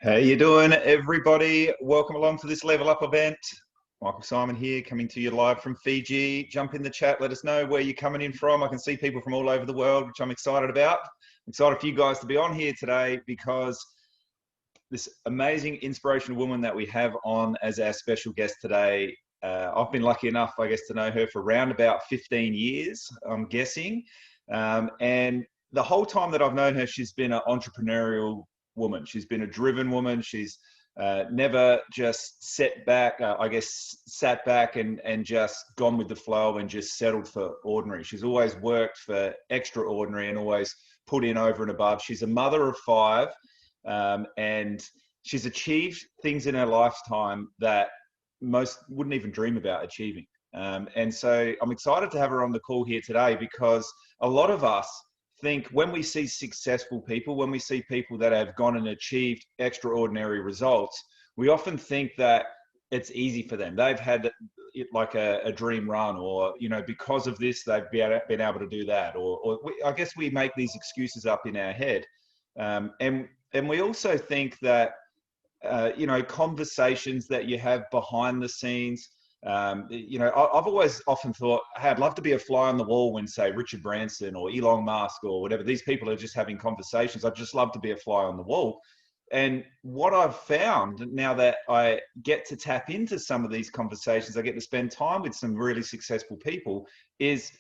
How you doing, everybody? Welcome along to this Level Up event. Michael Simon here, coming to you live from Fiji. Jump in the chat, let us know where you're coming in from. I can see people from all over the world, which I'm excited about. I'm excited for you guys to be on here today because this amazing, inspirational woman that we have on as our special guest today, I've been lucky enough, I guess, to know her for around about 15 years, I'm guessing. And the whole time that I've known her, she's been an entrepreneurial woman. She's been a driven woman. She's never just sat back and just gone with the flow and just settled for ordinary. She's always worked for extraordinary and always put in over and above. She's a mother of five, and she's achieved things in her lifetime that most wouldn't even dream about achieving. And so I'm excited to have her on the call here today because a lot of us think when we see successful people, when we see people that have gone and achieved extraordinary results, we often think that it's easy for them. They've had it like a dream run, or, you know, because of this, they've been able to do that. I guess we make these excuses up in our head. And we also think that, you know, conversations that you have behind the scenes, you know, I've always often thought, hey, I'd love to be a fly on the wall when, say, Richard Branson or Elon Musk or whatever, these people are just having conversations. I'd just love to be a fly on the wall. And what I've found now that I get to tap into some of these conversations, I get to spend time with some really successful people, is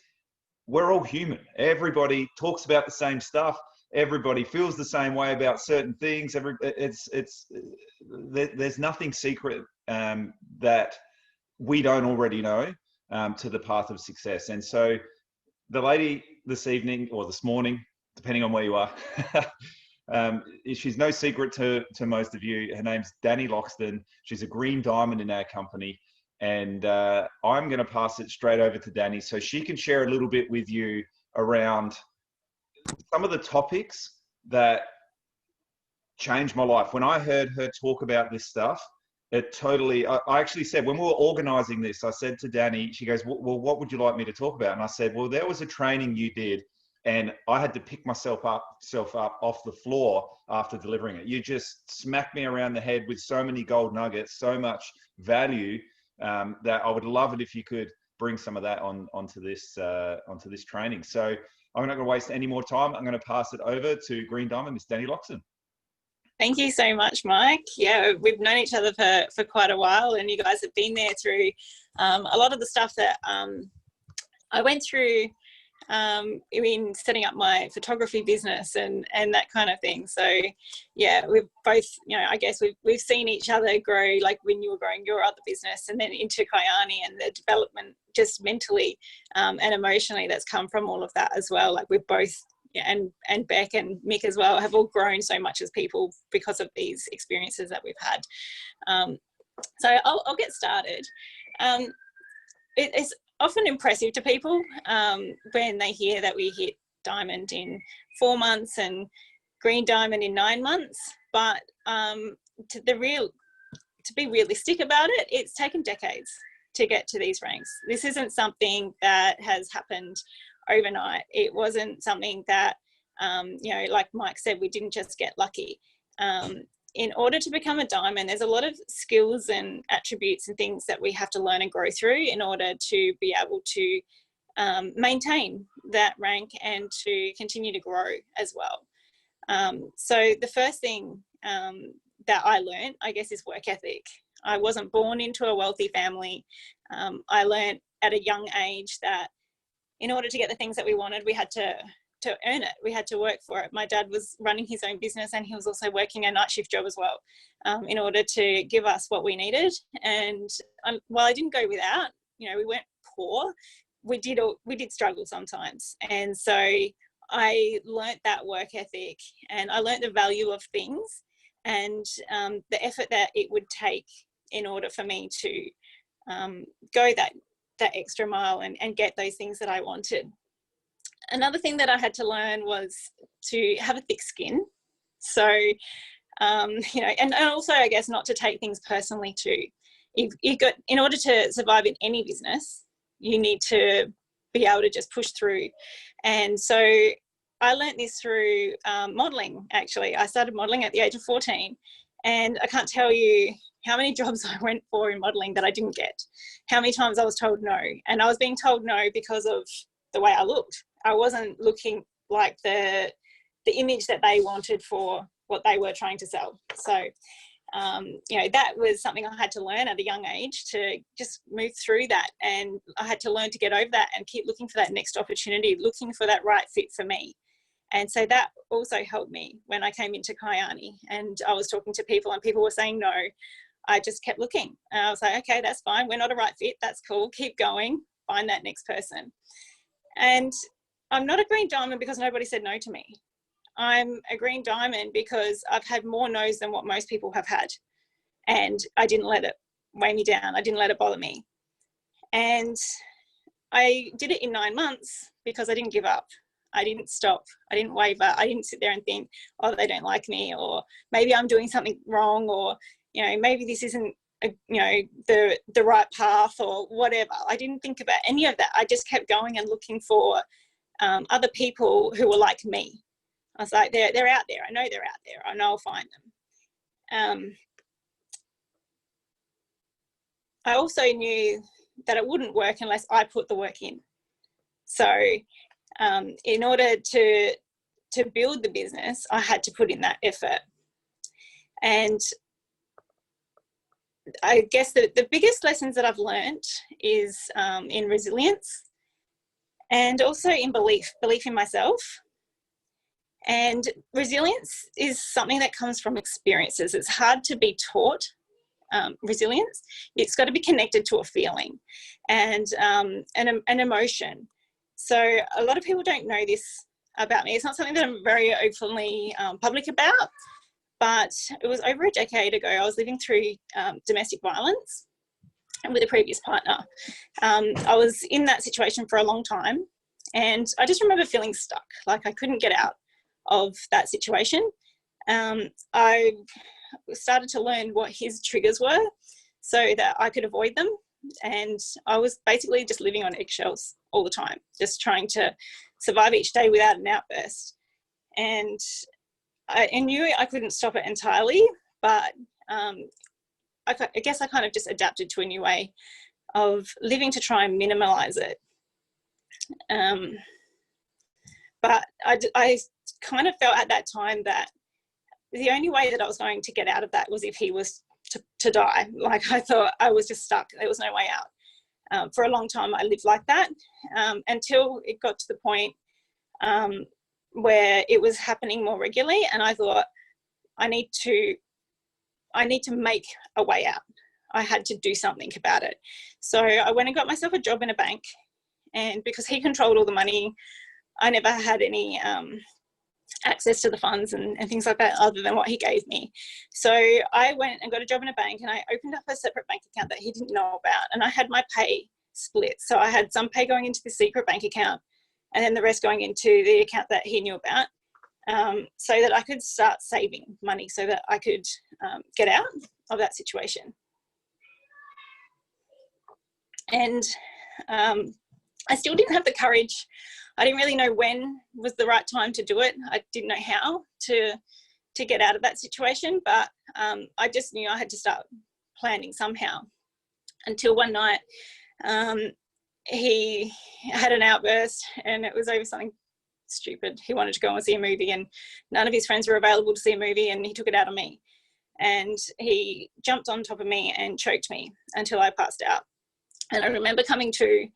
we're all human. Everybody talks about the same stuff. Everybody feels the same way about certain things. There's nothing secret that we don't already know to the path of success. And so the lady this evening or this morning, depending on where you are, she's no secret to most of you. Her name's Danielle Loxton. She's a green diamond in our company. And I'm going to pass it straight over to Danny so she can share a little bit with you around some of the topics that changed my life. When I heard her talk about this stuff, it totally, I actually said, when we were organizing this, I said to Danny, she goes, well, what would you like me to talk about? And I said, well, there was a training you did and I had to pick myself up off the floor after delivering it. You just smacked me around the head with so many gold nuggets, so much value, that I would love it if you could bring some of that onto this training. So I'm not going to waste any more time. I'm going to pass it over to Green Diamond, Miss Danielle Loxton. Thank you so much, Mike. Yeah, we've known each other for quite a while, and you guys have been there through a lot of the stuff that I went through in setting up my photography business and that kind of thing. So yeah, we've both, you know, I guess we've seen each other grow, like when you were growing your other business and then into Kyani, and the development just mentally and emotionally that's come from all of that as well. Like we've both, yeah, and Beck and Mick as well have all grown so much as people because of these experiences that we've had. So I'll get started. It's often impressive to people when they hear that we hit diamond in 4 months and green diamond in 9 months, but to be realistic about it, it's taken decades to get to these ranks. This isn't something that has happened overnight. It wasn't something that, you know, like Mike said, we didn't just get lucky. In order to become a diamond, there's a lot of skills and attributes and things that we have to learn and grow through in order to be able to maintain that rank and to continue to grow as well. So the first thing that I learned, I guess, is work ethic. I wasn't born into a wealthy family. I learned at a young age that in order to get the things that we wanted, we had to earn it. We had to work for it. My dad was running his own business and he was also working a night shift job as well, in order to give us what we needed. And while I didn't go without, you know, we weren't poor, we did struggle sometimes. And so I learnt that work ethic, and I learnt the value of things and the effort that it would take in order for me to go that extra mile and get those things that I wanted. Another thing that I had to learn was to have a thick skin. So, you know, and also, I guess, not to take things personally too. In order to survive in any business, you need to be able to just push through. And so I learnt this through modelling, actually. I started modelling at the age of 14. And I can't tell you how many jobs I went for in modelling that I didn't get, how many times I was told no. And I was being told no because of the way I looked. I wasn't looking like the image that they wanted for what they were trying to sell. So, you know, that was something I had to learn at a young age, to just move through that. And I had to learn to get over that and keep looking for that next opportunity, looking for that right fit for me. And so that also helped me when I came into Kyani and I was talking to people and people were saying no. I just kept looking. And I was like, okay, that's fine. We're not a right fit. That's cool. Keep going. Find that next person. And I'm not a green diamond because nobody said no to me. I'm a green diamond because I've had more no's than what most people have had. And I didn't let it weigh me down. I didn't let it bother me. And I did it in 9 months because I didn't give up. I didn't stop. I didn't waver. I didn't sit there and think, oh, they don't like me, or maybe I'm doing something wrong, or, you know, maybe this isn't, you know, the right path or whatever. I didn't think about any of that. I just kept going and looking for other people who were like me. I was like, they're out there. I know they're out there. I know I'll find them. I also knew that it wouldn't work unless I put the work in. So in order to build the business, I had to put in that effort. And I guess the biggest lessons that I've learned is in resilience, and also in belief in myself. And resilience is something that comes from experiences. It's hard to be taught resilience. It's got to be connected to a feeling and an emotion. So a lot of people don't know this about me. It's not something that I'm very openly public about, but it was over a decade ago. I was living through domestic violence with a previous partner. I was in that situation for a long time, and I just remember feeling stuck, like I couldn't get out of that situation. I started to learn what his triggers were so that I could avoid them. And I was basically just living on eggshells all the time, just trying to survive each day without an outburst. And I knew I couldn't stop it entirely, but I guess I kind of just adapted to a new way of living to try and minimize it. But I kind of felt at that time that the only way that I was going to get out of that was if he was to die. Like, I thought I was just stuck. There was no way out. For a long time, I lived like that until it got to the point where it was happening more regularly, and I thought, I need to make a way out. I had to do something about it. So I went and got myself a job in a bank, and because he controlled all the money, I never had any access to the funds and things like that other than what he gave me. So I went and got a job in a bank, and I opened up a separate bank account that he didn't know about, and I had my pay split. So I had some pay going into the secret bank account and then the rest going into the account that he knew about, so that I could start saving money so that I could get out of that situation. And I still didn't have the courage. I didn't really know when was the right time to do it. I didn't know how to get out of that situation, but I just knew I had to start planning somehow. Until one night, he had an outburst, and it was over something stupid. He wanted to go and see a movie, and none of his friends were available to see a movie, and he took it out on me. And he jumped on top of me and choked me until I passed out. And I remember coming to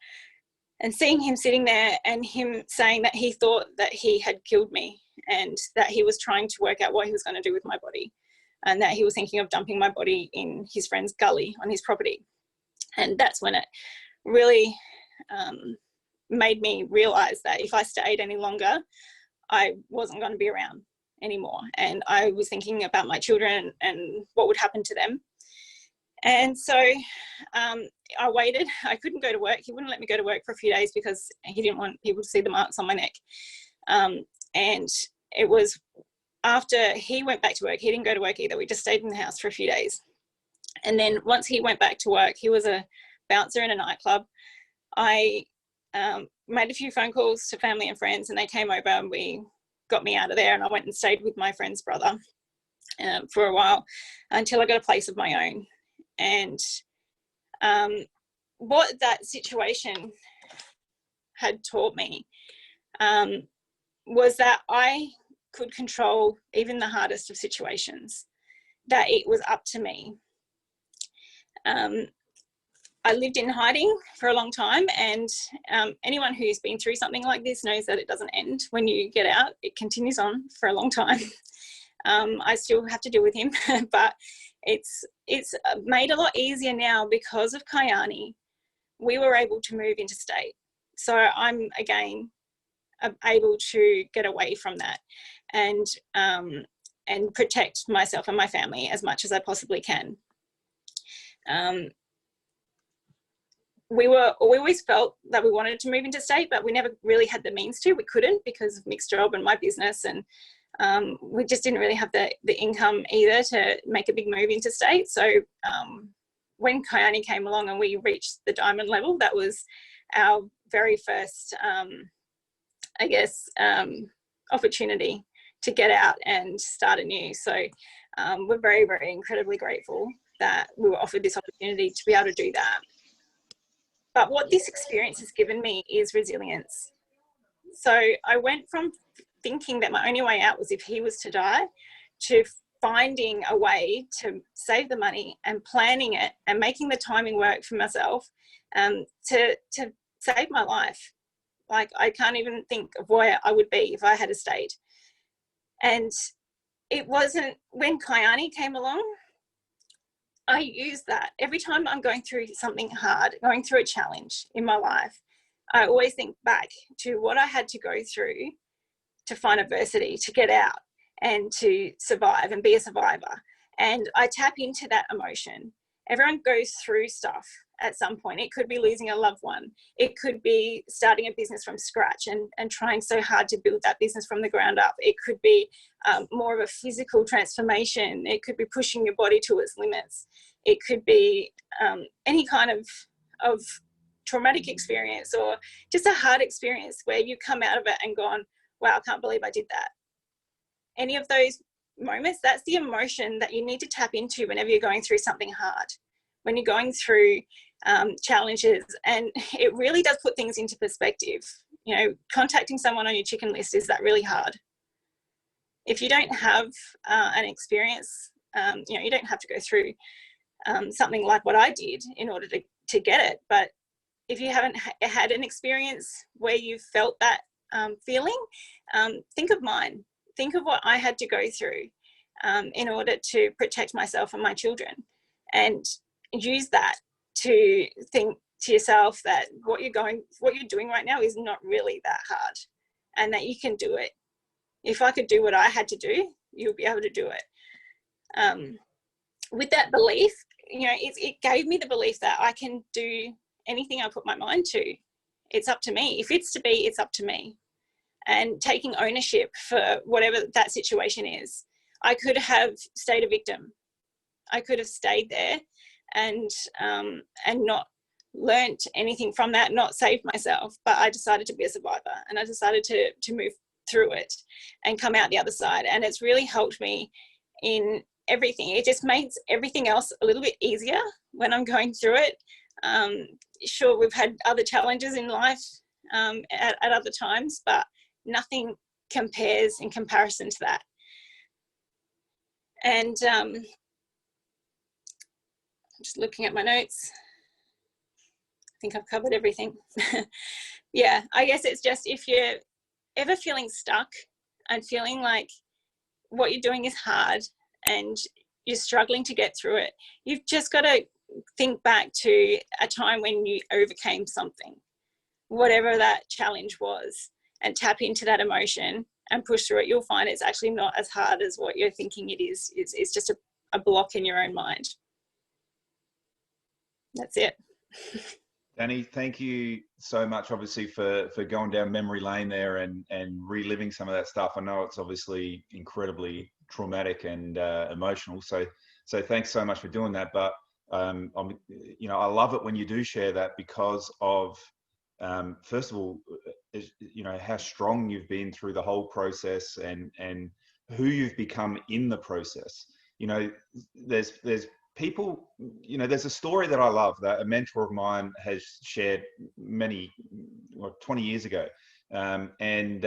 and seeing him sitting there, and him saying that he thought that he had killed me, and that he was trying to work out what he was going to do with my body, and that he was thinking of dumping my body in his friend's gully on his property. And that's when it really made me realise that if I stayed any longer, I wasn't going to be around anymore. And I was thinking about my children and what would happen to them. And so I waited. I couldn't go to work. He wouldn't let me go to work for a few days because he didn't want people to see the marks on my neck. And it was after he went back to work. He didn't go to work either. We just stayed in the house for a few days. And then once he went back to work, he was a bouncer in a nightclub. I made a few phone calls to family and friends, and they came over and we got me out of there, and I went and stayed with my friend's brother. for a while until I got a place of my own. And what that situation had taught me was that I could control even the hardest of situations, that it was up to me. I lived in hiding for a long time, and anyone who's been through something like this knows that it doesn't end when you get out. It continues on for a long time. I still have to deal with him, but it's made a lot easier now because of Kayani. We were able to move interstate. So I'm, again, able to get away from that and protect myself and my family as much as I possibly can. We always felt that we wanted to move interstate, but we never really had the means to. We couldn't because of Mick's job and my business, and we just didn't really have the income either to make a big move interstate. So when Kayani came along and we reached the diamond level, that was our very first, I guess, opportunity to get out and start anew. So we're very, very incredibly grateful that we were offered this opportunity to be able to do that. But what this experience has given me is resilience. So I went from thinking that my only way out was if he was to die, to finding a way to save the money and planning it and making the timing work for myself to save my life. Like, I can't even think of where I would be if I had stayed. And it wasn't, when Kayani came along, I use that every time I'm going through something hard, going through a challenge in my life. I always think back to what I had to go through to find adversity, to get out and to survive and be a survivor. And I tap into that emotion. Everyone goes through stuff at some point. It could be losing a loved one. It could be starting a business from scratch and trying so hard to build that business from the ground up. It could be more of a physical transformation. It could be pushing your body to its limits. It could be any kind of traumatic experience or just a hard experience where you come out of it and gone, wow, I can't believe I did that. Any of those moments, that's the emotion that you need to tap into whenever you're going through something hard, when you're going through challenges. And it really does put things into perspective. You know, contacting someone on your chicken list, is that really hard? If you don't have an experience, you know, you don't have to go through something like what I did in order to get it. But if you haven't had an experience where you felt that feeling, think of mine. Think of what I had to go through in order to protect myself and my children, and use that to think to yourself that what you're doing right now is not really that hard, and that you can do it. If I could do what I had to do, you'll be able to do it. With that belief, you know, it gave me the belief that I can do anything I put my mind to. It's up to me. If it's to be, it's up to me. And taking ownership for whatever that situation is. I could have stayed a victim. I could have stayed there and not learnt anything from that, not saved myself. But I decided to be a survivor, and I decided to move through it and come out the other side. And it's really helped me in everything. It just makes everything else a little bit easier when I'm going through it. Sure, we've had other challenges in life at other times, but nothing compares in comparison to that. And I'm just looking at my notes. I think I've covered everything. Yeah, I guess it's just, if you're ever feeling stuck and feeling like what you're doing is hard and you're struggling to get through it, you've just got to think back to a time when you overcame something, whatever that challenge was, and tap into that emotion and push through it. You'll find it's actually not as hard as what you're thinking it is. It's just a block in your own mind. That's it. Danny, thank you so much, obviously, for going down memory lane there and reliving some of that stuff. I know it's obviously incredibly traumatic and emotional. So thanks so much for doing that. But you know, I love it when you do share that, because of first of all, you know, how strong you've been through the whole process, and who you've become in the process. You know, there's people, you know, there's a story that I love that a mentor of mine has shared 20 years ago. And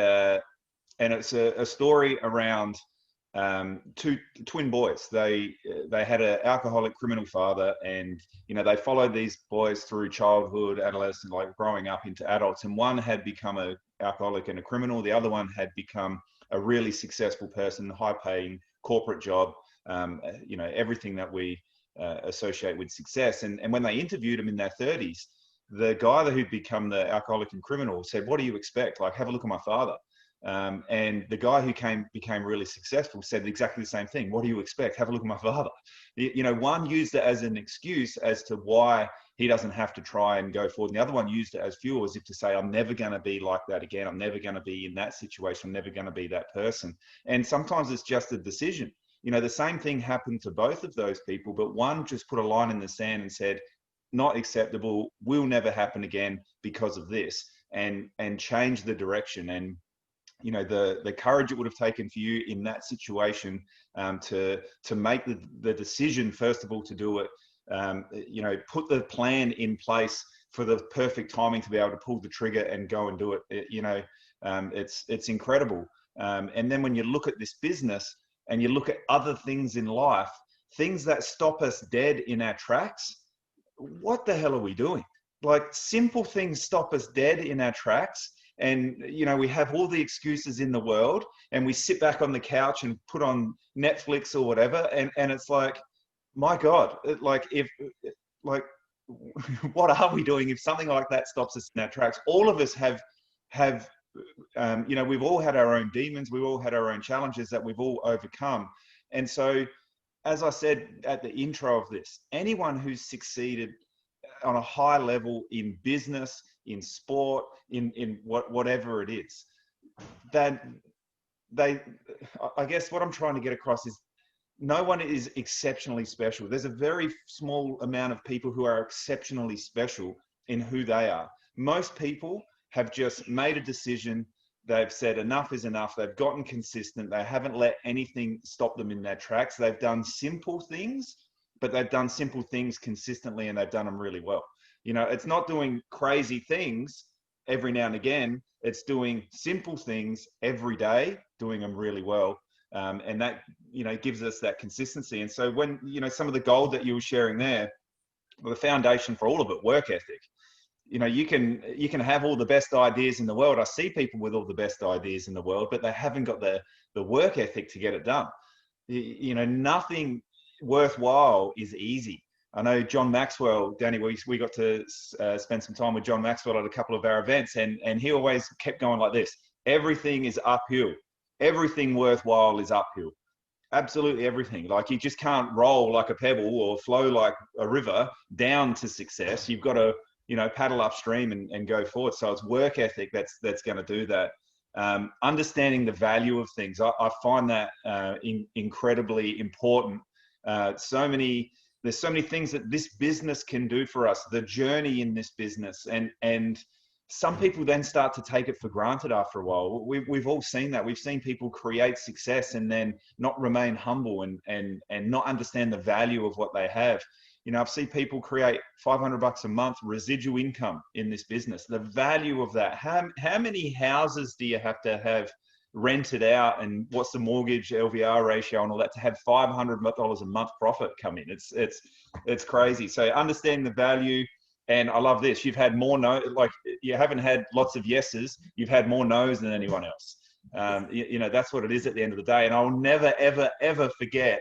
it's a story around two twin boys. They had an alcoholic criminal father, and you know, they followed these boys through childhood, adolescence, like growing up into adults. And one had become an alcoholic and a criminal. The other one had become a really successful person, high-paying corporate job. You know, everything that we associate with success. And when they interviewed him in their 30s, the guy who'd become the alcoholic and criminal said, "What do you expect? Like, have a look at my father." And the guy who became really successful said exactly the same thing. "What do you expect? Have a look at my father." You know, one used it as an excuse as to why he doesn't have to try and go forward. And the other one used it as fuel, as if to say, "I'm never going to be like that again. I'm never going to be in that situation. I'm never going to be that person." And sometimes it's just a decision. You know, the same thing happened to both of those people, but one just put a line in the sand and said, "Not acceptable, will never happen again because of this," and change the direction. And you know, the courage it would have taken for you in that situation to make the decision, first of all, to do it, you know, put the plan in place for the perfect timing to be able to pull the trigger and go and do it. You know, it's incredible. And then when you look at this business and you look at other things in life, things that stop us dead in our tracks, what the hell are we doing? Like, simple things stop us dead in our tracks. And, you know, we have all the excuses in the world, and we sit back on the couch and put on Netflix or whatever. And it's like, my God, like, what are we doing if something like that stops us in our tracks? All of us have, you know, we've all had our own demons. We've all had our own challenges that we've all overcome. And so, as I said at the intro of this, anyone who's succeeded on a high level in business, in sport, in whatever it is, that I guess what I'm trying to get across is no one is exceptionally special. There's a very small amount of people who are exceptionally special in who they are. Most people have just made a decision. They've said enough is enough. They've gotten consistent. They haven't let anything stop them in their tracks. They've done simple things, but they've done simple things consistently, and they've done them really well. You know, it's not doing crazy things every now and again. It's doing simple things every day, doing them really well. And that, you know, gives us that consistency. And so when, you know, some of the gold that you were sharing there, well, the foundation for all of it, work ethic. You know, you can have all the best ideas in the world. I see people with all the best ideas in the world, but they haven't got the work ethic to get it done. You know, nothing worthwhile is easy. I know John Maxwell, Danny, we got to spend some time with John Maxwell at a couple of our events, and he always kept going like this: everything is uphill. Everything worthwhile is uphill. Absolutely everything. Like, you just can't roll like a pebble or flow like a river down to success. You've got to, you know, paddle upstream and go forward. So it's work ethic that's going to do that. Understanding the value of things. I find that incredibly important. There's so many things that this business can do for us, the journey in this business. And some people then start to take it for granted after a while. We've all seen that. We've seen people create success and then not remain humble and not understand the value of what they have. You know, I've seen people create $500 a month residual income in this business. The value of that. How many houses do you have to have rented out, and what's the mortgage LVR ratio and all that to have $500 a month profit come in? It's crazy. So understanding the value. And I love this. You've had more no, like, you haven't had lots of yeses. You've had more no's than anyone else. You know, that's what it is at the end of the day. And I'll never, ever, ever forget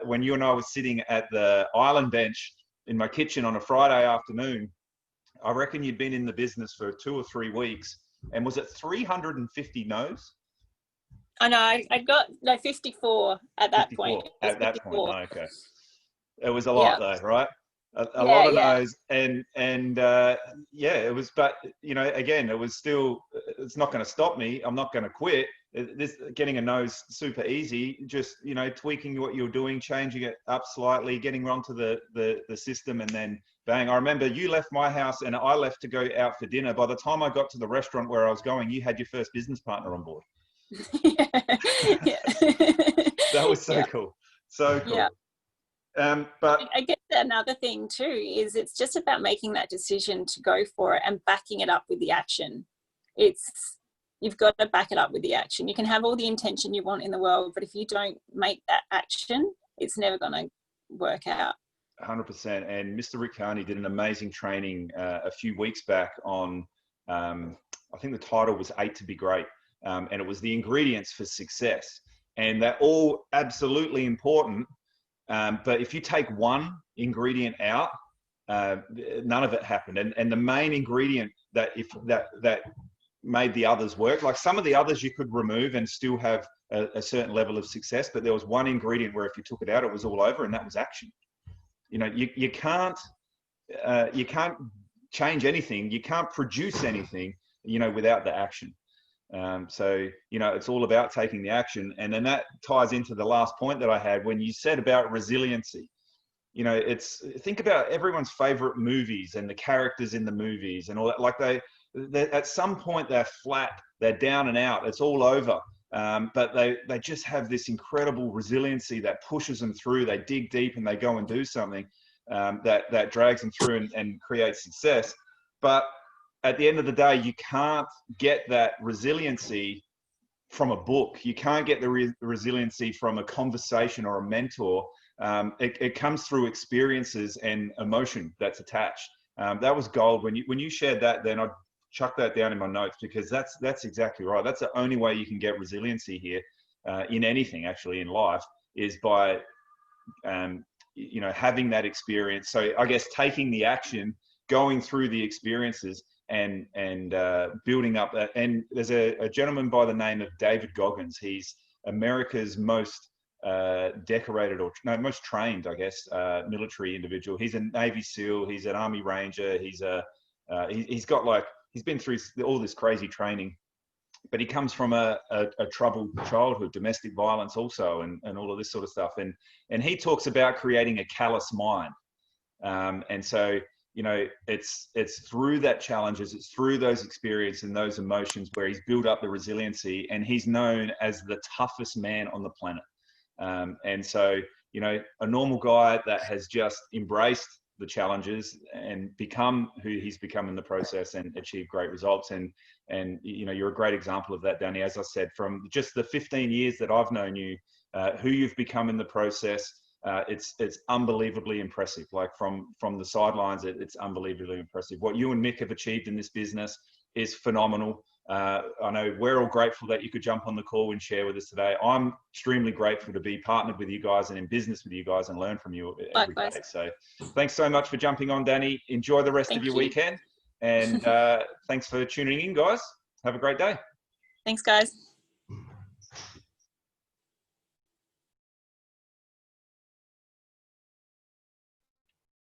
when you and I were sitting at the island bench in my kitchen on a Friday afternoon. I reckon you'd been in the business for 2 or 3 weeks. And was it 350 no's? I know. I got 54 at that 54. Point. At that 54. Point, oh, okay. It was a lot though, right? A lot of no's, and yeah, it was. But you know, again, it was still. It's not going to stop me. I'm not going to quit. This getting a no's super easy. Just, you know, tweaking what you're doing, changing it up slightly, getting onto the system, and then bang. I remember you left my house and I left to go out for dinner. By the time I got to the restaurant where I was going, you had your first business partner on board. Yeah. was so Yeah. cool. So cool. Yeah. But I guess another thing too is it's just about making that decision to go for it and backing it up with the action. You've got to back it up with the action. You can have all the intention you want in the world, but if you don't make that action, it's never going to work out. 100%. And Mr. Rick Carney did an amazing training a few weeks back on, I think the title was 8 to be Great. And it was the ingredients for success. And they're all absolutely important. But if you take one ingredient out, none of it happened. And the main ingredient that made the others work, like some of the others you could remove and still have a certain level of success, but there was one ingredient where if you took it out, it was all over, and that was action. You know, you can't change anything, you can't produce anything, you know, without the action. So, you know, it's all about taking the action. And then that ties into the last point that I had when you said about resiliency. You know, think about everyone's favorite movies and the characters in the movies and all that. Like they at some point they're flat, they're down and out, it's all over. But they just have this incredible resiliency that pushes them through. They dig deep and they go and do something that drags them through and creates success. But at the end of the day, you can't get that resiliency from a book. You can't get the resiliency from a conversation or a mentor. It comes through experiences and emotion that's attached. That was gold. When you shared that, then I'd chuck that down in my notes, because that's exactly right. That's the only way you can get resiliency here, in anything actually in life, is by you know, having that experience. So I guess taking the action, going through the experiences, and building up that. And there's a gentleman by the name of David Goggins. He's America's most decorated, or no, most trained, I guess, military individual. He's a Navy SEAL. He's an Army Ranger. He's been through all this crazy training, but he comes from a troubled childhood, domestic violence also, and all of this sort of stuff. And he talks about creating a callous mind. And so, you know, it's through that challenges, it's through those experiences and those emotions where he's built up the resiliency, and he's known as the toughest man on the planet. And so, you know, a normal guy that has just embraced the challenges and become who he's become in the process and achieve great results. And you know, you're a great example of that, Danny. As I said, from just the 15 years that I've known you, who you've become in the process, it's unbelievably impressive. Like from the sidelines, it's unbelievably impressive. What you and Mick have achieved in this business is phenomenal. I know we're all grateful that you could jump on the call and share with us today. I'm extremely grateful to be partnered with you guys and in business with you guys and learn from you every day. So thanks so much for jumping on, Danny. Enjoy the rest of your weekend. And thanks for tuning in, guys. Have a great day. Thanks, guys.